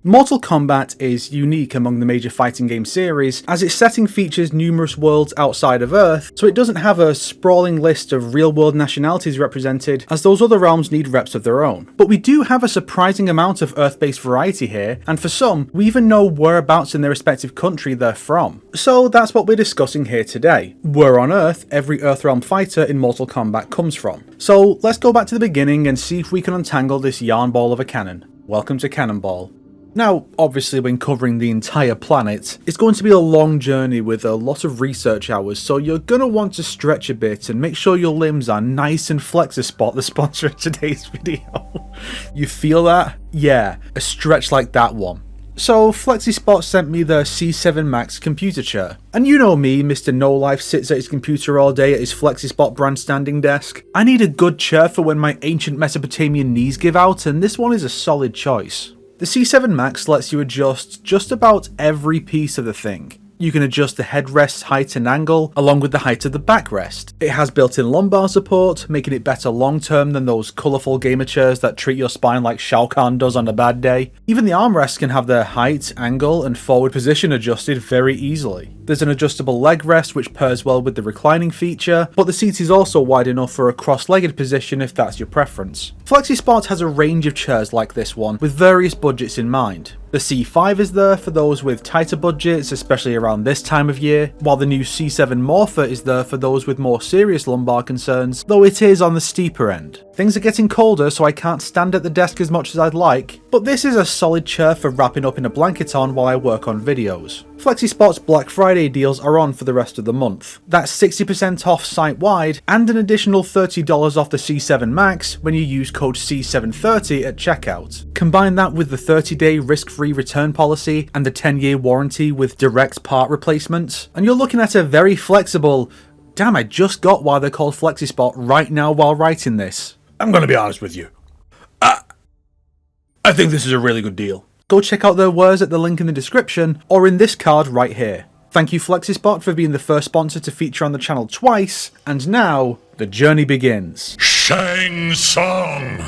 Mortal Kombat is unique among the major fighting game series, as its setting features numerous worlds outside of Earth, so it doesn't have a sprawling list of real-world nationalities represented, as those other realms need reps of their own. But we do have a surprising amount of Earth-based variety here, and for some, we even know whereabouts in their respective country they're from. So that's what we're discussing here today. Where on Earth every Earthrealm fighter in Mortal Kombat comes from. So let's go back to the beginning and see if we can untangle this yarn ball of a cannon. Welcome to Cannonball. Now, obviously when covering the entire planet, it's going to be a long journey with a lot of research hours, so you're going to want to stretch a bit and make sure your limbs are nice and Flexispot, the sponsor of today's video. You feel that? Yeah, a stretch like that one. So Flexispot sent me the C7 Max computer chair. And you know me, Mr. No Life sits at his computer all day at his Flexispot brand standing desk. I need a good chair for when my ancient Mesopotamian knees give out, and this one is a solid choice. The C7 Max lets you adjust just about every piece of the thing. You can adjust the headrest's height and angle, along with the height of the backrest. It has built-in lumbar support, making it better long-term than those colourful gamer chairs that treat your spine like Shao Kahn does on a bad day. Even the armrests can have their height, angle, and forward position adjusted very easily. There's an adjustable leg rest which pairs well with the reclining feature, but the seat is also wide enough for a cross-legged position if that's your preference. Flexispot has a range of chairs like this one, with various budgets in mind. The C5 is there for those with tighter budgets, especially around this time of year, while the new C7 Morpher is there for those with more serious lumbar concerns, though it is on the steeper end. Things are getting colder, so I can't stand at the desk as much as I'd like, but this is a solid chair for wrapping up in a blanket on while I work on videos. Flexispot's Black Friday deals are on for the rest of the month. That's 60% off site-wide and an additional $30 off the C7 Max when you use code C730 at checkout. Combine that with the 30-day risk-free return policy and the 10-year warranty with direct part replacements, and you're looking at a very flexible... Damn, I just got why they're called Flexispot right now while writing this. I'm gonna be honest with you. I think this is a really good deal. Go check out their wares at the link in the description, or in this card right here. Thank you Flexispot for being the first sponsor to feature on the channel twice, and now, the journey begins. Shang Tsung!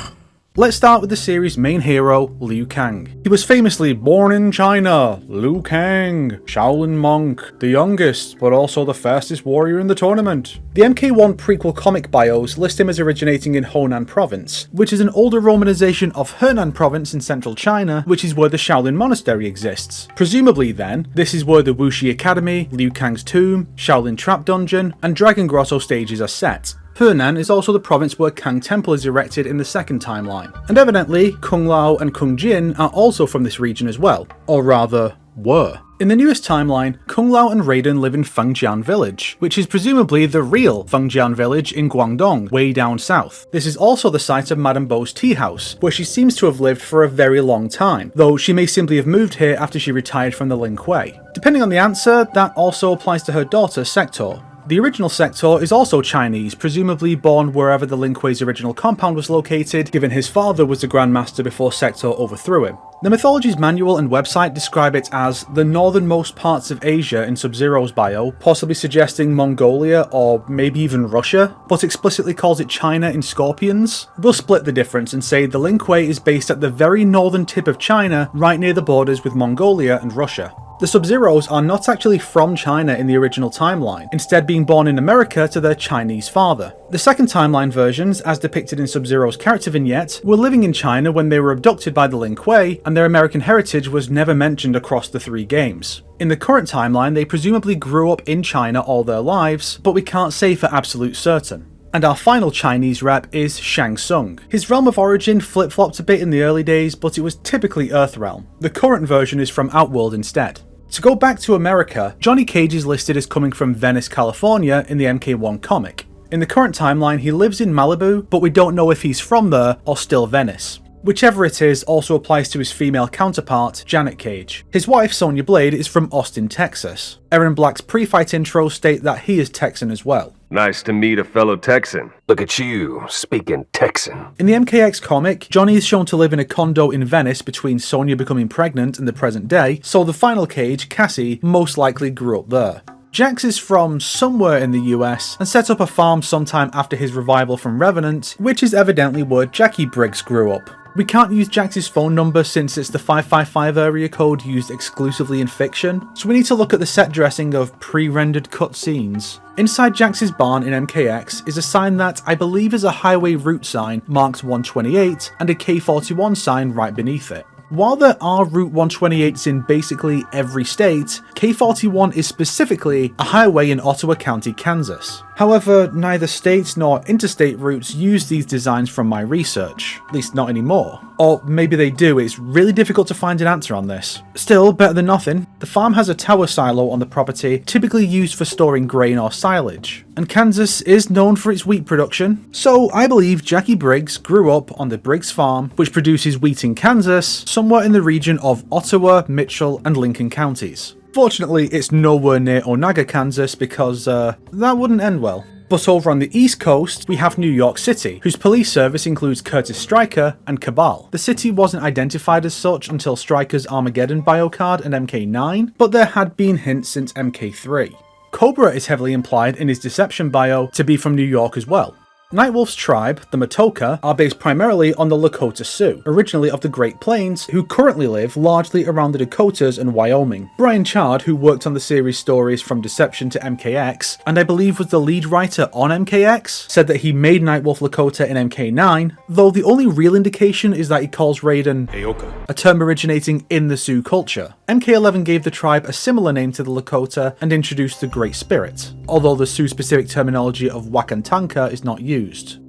Let's start with the series' main hero, Liu Kang. He was famously born in China, Liu Kang, Shaolin monk, the youngest, but also the fastest warrior in the tournament. The MK1 prequel comic bios list him as originating in Honan province, which is an older romanization of Henan province in central China, which is where the Shaolin monastery exists. Presumably then, this is where the Wuxi Academy, Liu Kang's tomb, Shaolin Trap Dungeon, and Dragon Grotto stages are set. Henan is also the province where Kang Temple is erected in the second timeline, and evidently Kung Lao and Kung Jin are also from this region as well, or rather, were. In the newest timeline, Kung Lao and Raiden live in Fengjian Village, which is presumably the real Fengjian Village in Guangdong, way down south. This is also the site of Madame Bo's tea house, where she seems to have lived for a very long time, though she may simply have moved here after she retired from the Lin Kuei. Depending on the answer, that also applies to her daughter, Sector. The original Sector is also Chinese, presumably born wherever the Lin Kuei's original compound was located, given his father was the Grandmaster before Sector overthrew him. The Mythologies manual and website describe it as the northernmost parts of Asia in Sub-Zero's bio, possibly suggesting Mongolia or maybe even Russia, but explicitly calls it China in Scorpions. We'll split the difference and say the Lin Kuei is based at the very northern tip of China, right near the borders with Mongolia and Russia. The Sub-Zeros are not actually from China in the original timeline, instead being born in America to their Chinese father. The second timeline versions, as depicted in Sub-Zero's character vignette, were living in China when they were abducted by the Lin Kuei, and their American heritage was never mentioned across the three games. In the current timeline, they presumably grew up in China all their lives, but we can't say for absolute certain. And our final Chinese rep is Shang Tsung. His realm of origin flip-flopped a bit in the early days, but it was typically Earthrealm. The current version is from Outworld instead. To go back to America, Johnny Cage is listed as coming from Venice, California in the MK1 comic. In the current timeline, he lives in Malibu, but we don't know if he's from there or still Venice. Whichever it is also applies to his female counterpart, Janet Cage. His wife, Sonya Blade, is from Austin, Texas. Aaron Black's pre-fight intros state that he is Texan as well. Nice to meet a fellow Texan. Look at you, speaking Texan. In the MKX comic, Johnny is shown to live in a condo in Venice between Sonya becoming pregnant and the present day, so the final Cage, Cassie, most likely grew up there. Jax is from somewhere in the US and set up a farm sometime after his revival from Revenant, which is evidently where Jackie Briggs grew up. We can't use Jax's phone number since it's the 555 area code used exclusively in fiction, so we need to look at the set dressing of pre-rendered cutscenes. Inside Jax's barn in MKX is a sign that I believe is a highway route sign marked 128 and a K41 sign right beneath it. While there are Route 128s in basically every state, K41 is specifically a highway in Ottawa County, Kansas. However, neither state nor interstate routes use these designs from my research, at least not anymore. Or maybe they do, it's really difficult to find an answer on this. Still, better than nothing, the farm has a tower silo on the property, typically used for storing grain or silage. And Kansas is known for its wheat production, so I believe Jackie Briggs grew up on the Briggs farm, which produces wheat in Kansas, somewhere in the region of Ottawa, Mitchell, and Lincoln counties. Fortunately, it's nowhere near Onaga, Kansas, because that wouldn't end well. But over on the East Coast, we have New York City, whose police service includes Curtis Stryker and Cabal. The city wasn't identified as such until Stryker's Armageddon bio card and MK9, but there had been hints since MK3. Cobra is heavily implied in his Deception bio to be from New York as well. Nightwolf's tribe, the Matoka, are based primarily on the Lakota Sioux, originally of the Great Plains, who currently live largely around the Dakotas and Wyoming. Brian Chard, who worked on the series stories from Deception to MKX, and I believe was the lead writer on MKX, said that he made Nightwolf Lakota in MK9, though the only real indication is that he calls Raiden Aoka, a term originating in the Sioux culture. MK11 gave the tribe a similar name to the Lakota and introduced the Great Spirit, although the Sioux-specific terminology of Wakantanka is not used.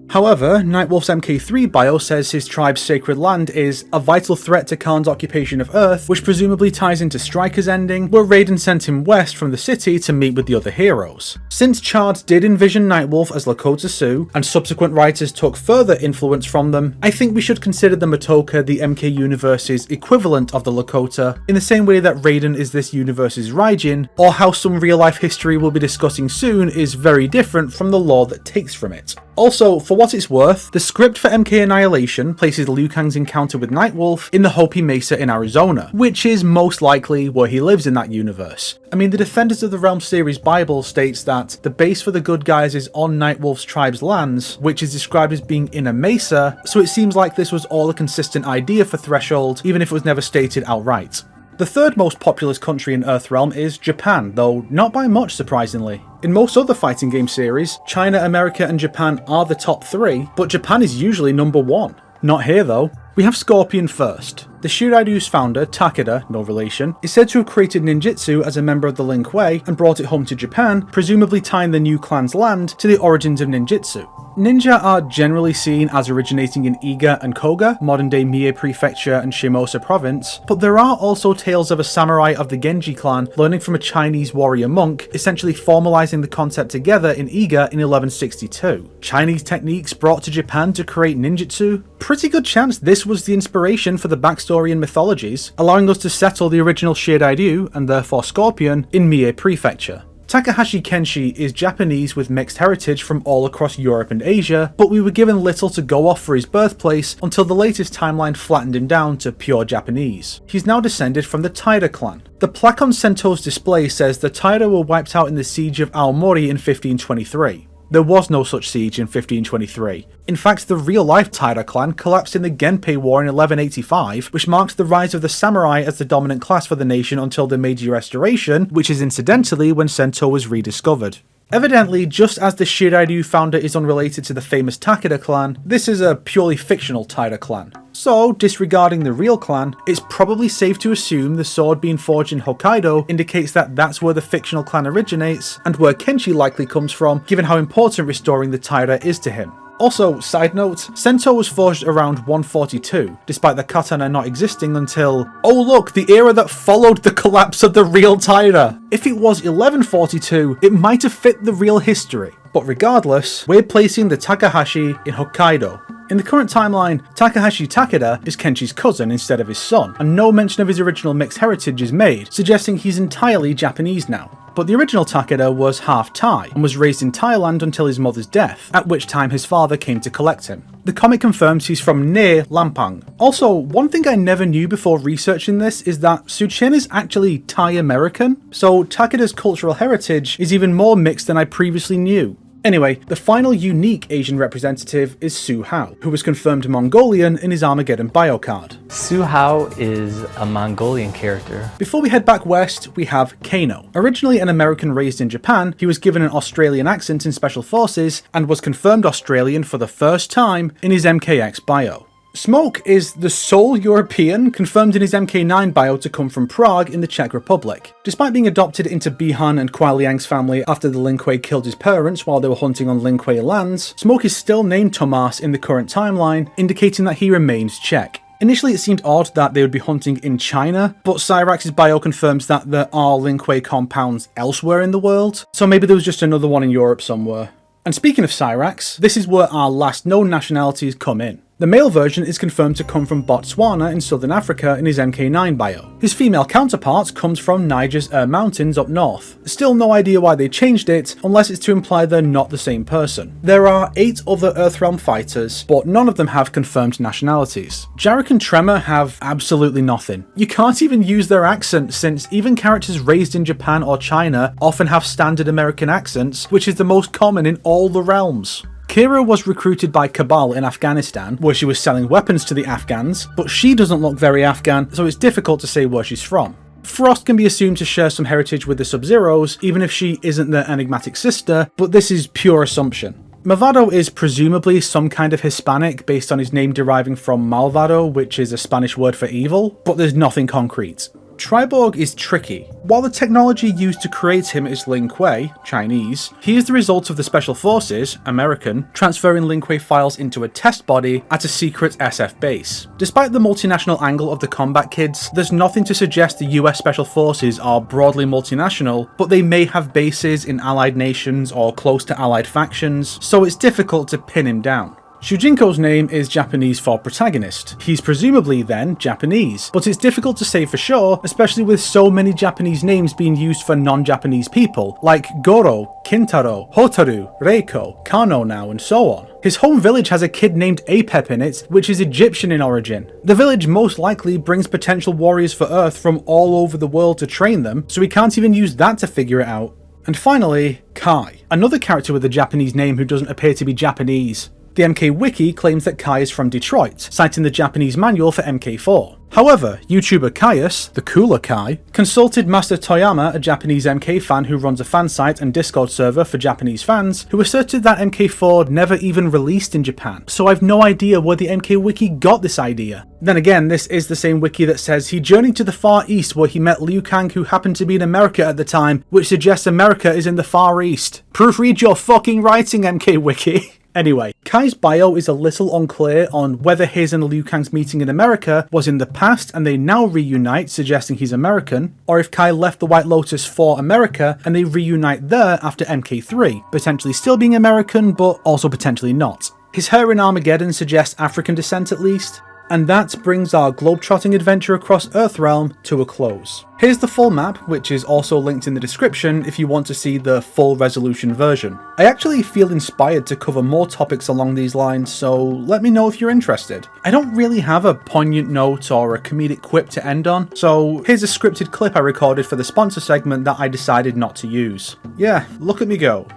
However, Nightwolf's MK3 bio says his tribe's sacred land is a vital threat to Khan's occupation of Earth, which presumably ties into Stryker's ending, where Raiden sent him west from the city to meet with the other heroes. Since Chard did envision Nightwolf as Lakota Sioux, and subsequent writers took further influence from them, I think we should consider the Matoka the MK universe's equivalent of the Lakota, in the same way that Raiden is this universe's Raijin, or how some real-life history we'll be discussing soon is very different from the lore that takes from it. Also, for what it's worth, the script for MK Annihilation places Liu Kang's encounter with Nightwolf in the Hopi Mesa in Arizona, which is most likely where he lives in that universe. I mean, the Defenders of the Realm series Bible states that the base for the good guys is on Nightwolf's tribe's lands, which is described as being in a mesa, so it seems like this was all a consistent idea for Threshold, even if it was never stated outright. The third most populous country in Earthrealm is Japan, though not by much surprisingly. In most other fighting game series, China, America and Japan are the top three, but Japan is usually number one. Not here though. We have Scorpion first. The Shirairyu's founder, Takeda, no relation, is said to have created ninjutsu as a member of the Lin Kuei and brought it home to Japan, presumably tying the new clan's land to the origins of ninjutsu. Ninja are generally seen as originating in Iga and Koga, modern-day Mie Prefecture and Shimosa Province, but there are also tales of a samurai of the Genji clan learning from a Chinese warrior monk, essentially formalizing the concept together in Iga in 1162. Chinese techniques brought to Japan to create ninjutsu? Pretty good chance this was the inspiration for the backstory and mythologies, allowing us to settle the original Shiraiyu, and therefore Scorpion, in Mie Prefecture. Takahashi Kenshi is Japanese with mixed heritage from all across Europe and Asia, but we were given little to go off for his birthplace until the latest timeline flattened him down to pure Japanese. He's now descended from the Taira clan. The plaque on Sento's display says the Taira were wiped out in the siege of Aomori in 1523. There was no such siege in 1523. In fact, the real-life Taira clan collapsed in the Genpei War in 1185, which marked the rise of the samurai as the dominant class for the nation until the Meiji Restoration, which is incidentally when Sento was rediscovered. Evidently, just as the Shiraiyu founder is unrelated to the famous Takeda clan, this is a purely fictional Taira clan. So, disregarding the real clan, it's probably safe to assume the sword being forged in Hokkaido indicates that that's where the fictional clan originates, and where Kenshi likely comes from, given how important restoring the Taira is to him. Also, side note, Sento was forged around 142, despite the katana not existing until, oh look, the era that followed the collapse of the real Taira! If it was 1142, it might have fit the real history. But regardless, we're placing the Takahashi in Hokkaido. In the current timeline, Takahashi Takeda is Kenshi's cousin instead of his son, and no mention of his original mixed heritage is made, suggesting he's entirely Japanese now. But the original Takeda was half Thai, and was raised in Thailand until his mother's death, at which time his father came to collect him. The comic confirms he's from near Lampang. Also, one thing I never knew before researching this is that Suchen is actually Thai American, so Takeda's cultural heritage is even more mixed than I previously knew. Anyway, the final unique Asian representative is Su Hao, who was confirmed Mongolian in his Armageddon bio card. Su Hao is a Mongolian character. Before we head back west, we have Kano. Originally an American raised in Japan, he was given an Australian accent in Special Forces and was confirmed Australian for the first time in his MKX bio. Smoke is the sole European confirmed in his MK9 bio to come from Prague in the Czech Republic. Despite being adopted into Bihan and Kuai Liang's family after the Lin Kuei killed his parents while they were hunting on Lin Kuei lands, Smoke is still named Tomas in the current timeline, indicating that he remains Czech. Initially it seemed odd that they would be hunting in China, but Cyrax's bio confirms that there are Lin Kuei compounds elsewhere in the world, so maybe there was just another one in Europe somewhere. And speaking of Cyrax, this is where our last known nationalities come in. The male version is confirmed to come from Botswana in southern Africa in his MK9 bio. His female counterpart comes from Niger's Mountains up north. Still no idea why they changed it, unless it's to imply they're not the same person. There are 8 other Earthrealm fighters, but none of them have confirmed nationalities. Jarek and Tremor have absolutely nothing. You can't even use their accent, since even characters raised in Japan or China often have standard American accents, which is the most common in all the realms. Kira was recruited by Cabal in Afghanistan, where she was selling weapons to the Afghans, but she doesn't look very Afghan, so it's difficult to say where she's from. Frost can be assumed to share some heritage with the Sub-Zeros, even if she isn't their enigmatic sister, but this is pure assumption. Malvado is presumably some kind of Hispanic based on his name deriving from Malvado, which is a Spanish word for evil, but there's nothing concrete. Triborg is tricky. While the technology used to create him is Lin Kuei, Chinese, he is the result of the Special Forces, American, transferring Lin Kuei files into a test body at a secret SF base. Despite the multinational angle of the Kombat kids, there's nothing to suggest the US Special Forces are broadly multinational, but they may have bases in allied nations or close to allied factions, so it's difficult to pin him down. Shujinko's name is Japanese for protagonist. He's presumably then Japanese, but it's difficult to say for sure, especially with so many Japanese names being used for non-Japanese people, like Goro, Kintaro, Hotaru, Reiko, Kano now, and so on. His home village has a kid named Apep in it, which is Egyptian in origin. The village most likely brings potential warriors for Earth from all over the world to train them, so we can't even use that to figure it out. And finally, Kai, another character with a Japanese name who doesn't appear to be Japanese. The MK Wiki claims that Kai is from Detroit, citing the Japanese manual for MK4. However, YouTuber Caius, the cooler Kai, consulted Master Toyama, a Japanese MK fan who runs a fan site and Discord server for Japanese fans, who asserted that MK4 never even released in Japan, so I've no idea where the MK Wiki got this idea. Then again, this is the same wiki that says he journeyed to the Far East where he met Liu Kang, who happened to be in America at the time, which suggests America is in the Far East. Proofread your fucking writing, MK Wiki. Anyway, Kai's bio is a little unclear on whether his and Liu Kang's meeting in America was in the past and they now reunite, suggesting he's American, or if Kai left the White Lotus for America and they reunite there after MK3, potentially still being American but also potentially not. His hair in Armageddon suggests African descent at least. And that brings our globetrotting adventure across Earthrealm to a close. Here's the full map, which is also linked in the description if you want to see the full resolution version. I actually feel inspired to cover more topics along these lines, so let me know if you're interested. I don't really have a poignant note or a comedic quip to end on, so here's a scripted clip I recorded for the sponsor segment that I decided not to use. Yeah, look at me go.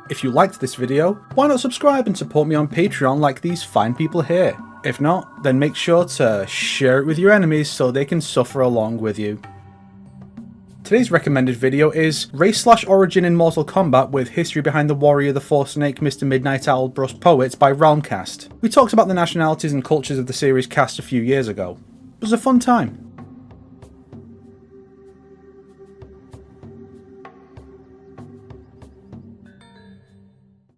If you liked this video, why not subscribe and support me on Patreon like these fine people here? If not, then make sure to share it with your enemies so they can suffer along with you. Today's recommended video is Race/Origin in Mortal Kombat with History Behind the Warrior, the Force Snake, Mr. Midnight Owl, Brust Poets by Realmcast. We talked about the nationalities and cultures of the series cast a few years ago. It was a fun time.